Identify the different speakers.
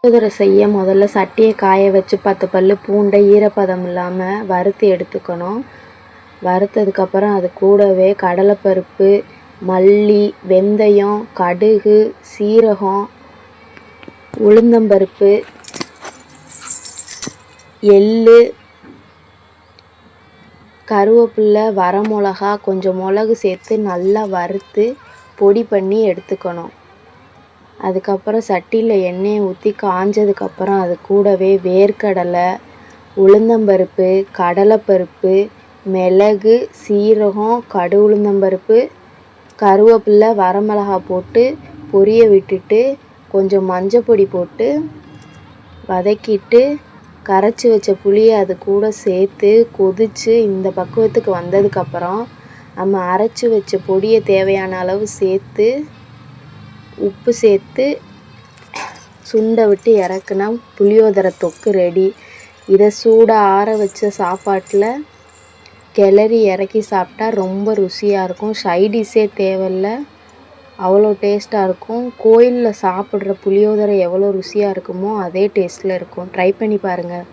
Speaker 1: புளியோதரை செய்ய முதல்ல சட்டியை காய வச்சு 10 பல் பூண்டை ஈரப்பதம் இல்லாமல் வறுத்து எடுத்துக்கணும். வறுத்ததுக்கப்புறம் அது கூடவே கடலைப்பருப்பு, மல்லி, வெந்தயம், கடுகு, சீரகம், உளுந்தம்பருப்பு, எள்ளு, கருவேப்பிலை, வரமிளகா, கொஞ்சம் மிளகு சேர்த்து நல்லா வறுத்து பொடி பண்ணி எடுத்துக்கணும். அதுக்கப்புறம் சட்டியில் எண்ணெயை ஊற்றி காஞ்சதுக்கப்புறம் அது கூடவே வேர்க்கடலை, உளுந்தம்பருப்பு, கடலைப்பருப்பு, மிளகு, சீரகம், கடு உளுந்தம்பருப்பு, கருவேப்பிலை, வரமிளகா போட்டு பொரிய விட்டுட்டு கொஞ்சம் மஞ்சள் பொடி போட்டு வதக்கிட்டு கரைச்சி வச்ச புளியை அது கூட சேர்த்து கொதித்து இந்த பக்குவத்துக்கு வந்ததுக்கப்புறம் நம்ம அரைச்சி வச்ச பொடியை தேவையான அளவு சேர்த்து உப்பு சேர்த்து சுண்டை விட்டு இறக்குனா புளியோதரை தொக்கு ரெடி. இதை சூடாக ஆற வச்ச சாப்பாட்டில் கிளறி இறக்கி சாப்பிட்டா ரொம்ப ருசியாக இருக்கும். சைடிஷ்ஷே தேவையில்ல, அவ்வளோ டேஸ்ட்டாக இருக்கும். கோயிலில் சாப்பிட்ற புளியோதரை எவ்வளோ ருசியாக இருக்குமோ அதே டேஸ்ட்டில் இருக்கும். ட்ரை பண்ணி பாருங்கள்.